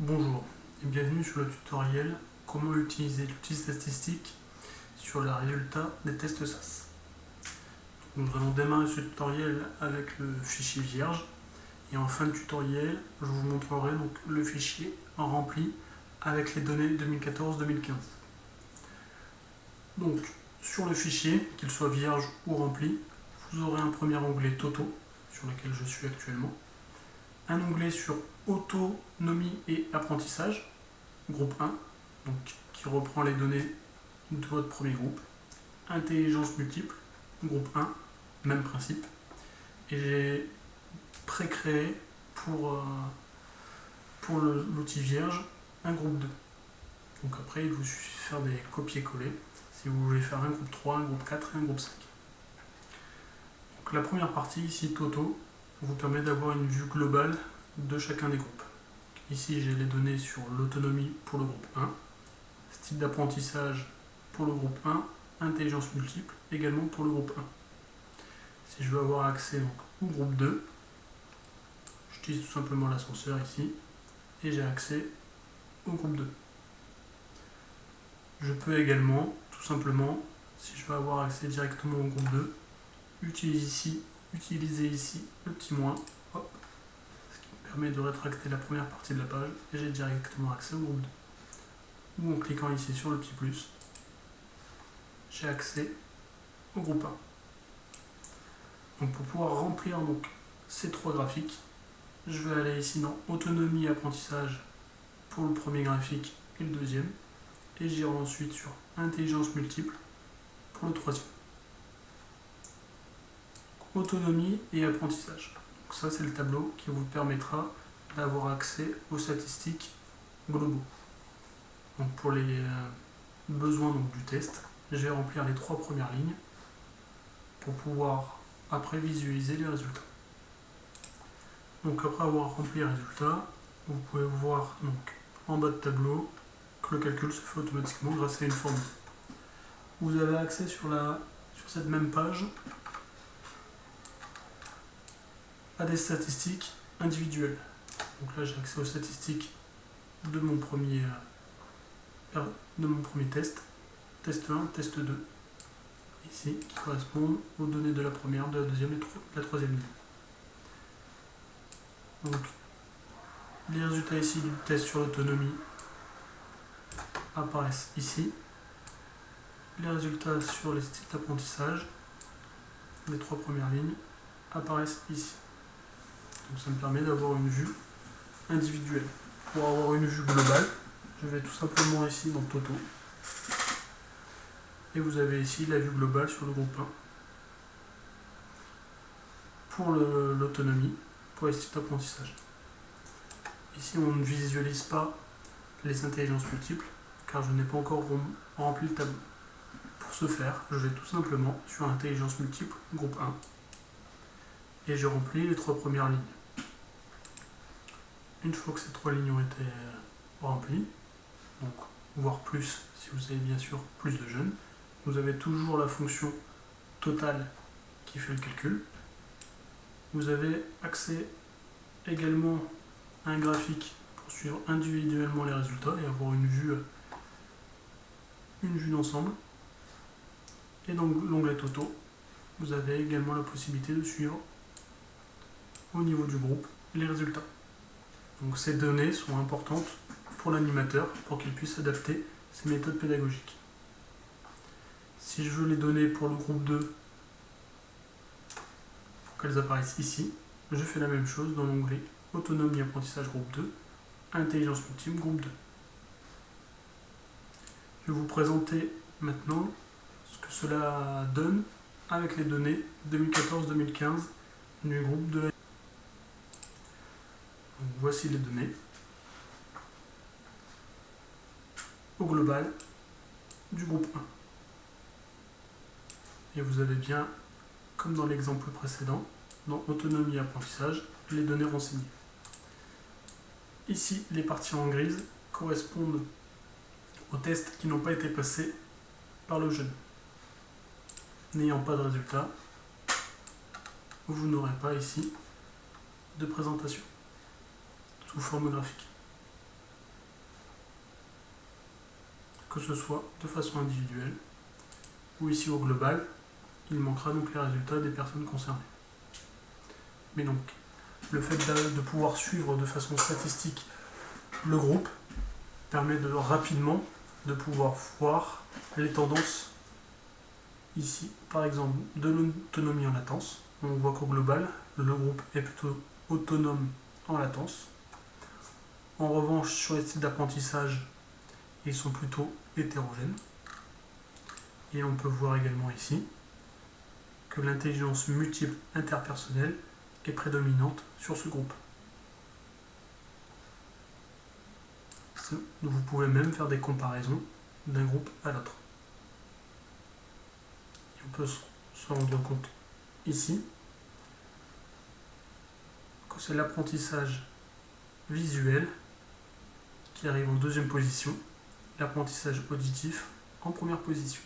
Bonjour et bienvenue sur le tutoriel comment utiliser l'outil statistique sur les résultats des tests SAS. Nous allons démarrer ce tutoriel avec le fichier vierge et en fin de tutoriel je vous montrerai donc le fichier rempli avec les données 2014-2015. Donc sur le fichier, qu'il soit vierge ou rempli, vous aurez un premier onglet Totaux sur lequel je suis actuellement, un onglet sur autonomie et apprentissage, groupe 1, donc qui reprend les données de votre premier groupe, intelligence multiple, groupe 1, même principe, et j'ai pré-créé pour l'outil vierge un groupe 2. Donc après il vous suffit de faire des copier-coller si vous voulez faire un groupe 3, un groupe 4 et un groupe 5. Donc la première partie ici, Toto, vous permet d'avoir une vue globale de chacun des groupes. Ici j'ai les données sur l'autonomie pour le groupe 1, style d'apprentissage pour le groupe 1, intelligence multiple également pour le groupe 1. Si je veux avoir accès donc, au groupe 2, j'utilise tout simplement l'ascenseur ici et j'ai accès au groupe 2. Je peux également, tout simplement, si je veux avoir accès directement au groupe 2, utiliser ici le petit moins, hop, ce qui me permet de rétracter la première partie de la page et j'ai directement accès au groupe 2. Ou en cliquant ici sur le petit plus, j'ai accès au groupe 1. Donc pour pouvoir remplir donc, ces trois graphiques, je vais aller ici dans autonomie et apprentissage pour le premier graphique et le deuxième, et j'irai ensuite sur intelligence multiple pour le troisième. Autonomie et apprentissage. Donc ça c'est le tableau qui vous permettra d'avoir accès aux statistiques globaux. Donc pour les besoins donc, du test, je vais remplir les trois premières lignes pour pouvoir après visualiser les résultats. Donc après avoir rempli les résultats, vous pouvez voir donc, en bas de tableau que le calcul se fait automatiquement grâce à une formule. Vous avez accès sur cette même page à des statistiques individuelles. Donc là j'ai accès aux statistiques de mon premier test, test 1, test 2, ici, qui correspondent aux données de la première, de la deuxième et de la troisième ligne. Donc les résultats ici du test sur l'autonomie apparaissent ici. Les résultats sur les styles d'apprentissage, les trois premières lignes, apparaissent ici. Donc ça me permet d'avoir une vue individuelle. Pour avoir une vue globale, je vais tout simplement ici dans Toto. Et vous avez ici la vue globale sur le groupe 1. Pour l'autonomie, pour les styles d'apprentissage. Ici on ne visualise pas les intelligences multiples, car je n'ai pas encore rempli le tableau. Pour ce faire, je vais tout simplement sur intelligence multiple, groupe 1, et je remplis les trois premières lignes. Une fois que ces trois lignes ont été remplies, donc voire plus si vous avez bien sûr plus de jeunes, vous avez toujours la fonction totale qui fait le calcul. Vous avez accès également à un graphique pour suivre individuellement les résultats et avoir une vue d'ensemble. Et dans l'onglet Toto, vous avez également la possibilité de suivre au niveau du groupe les résultats. Donc ces données sont importantes pour l'animateur pour qu'il puisse adapter ses méthodes pédagogiques. Si je veux les données pour le groupe 2, pour qu'elles apparaissent ici, je fais la même chose dans l'onglet Autonomie apprentissage groupe 2, Intelligence multiple groupe 2. Je vais vous présenter maintenant ce que cela donne avec les données 2014-2015 du groupe de la... Donc, voici les données au global du groupe 1. Et vous avez bien, comme dans l'exemple précédent, dans autonomie et apprentissage, les données renseignées. Ici, les parties en grise correspondent aux tests qui n'ont pas été passés par le jeune. N'ayant pas de résultat, vous n'aurez pas ici de présentation sous forme graphique. que ce soit de façon individuelle ou ici au global, il manquera donc les résultats des personnes concernées. Mais donc, le fait de pouvoir suivre de façon statistique le groupe permet de rapidement de pouvoir voir les tendances ici, par exemple, de l'autonomie en latence. On voit qu'au global, le groupe est plutôt autonome en latence. En revanche, sur les sites d'apprentissage, ils sont plutôt hétérogènes. Et on peut voir également ici que l'intelligence multiple interpersonnelle est prédominante sur ce groupe. Vous pouvez même faire des comparaisons d'un groupe à l'autre. On peut se rendre compte ici que c'est l'apprentissage visuel qui arrive en deuxième position, l'apprentissage auditif en première position.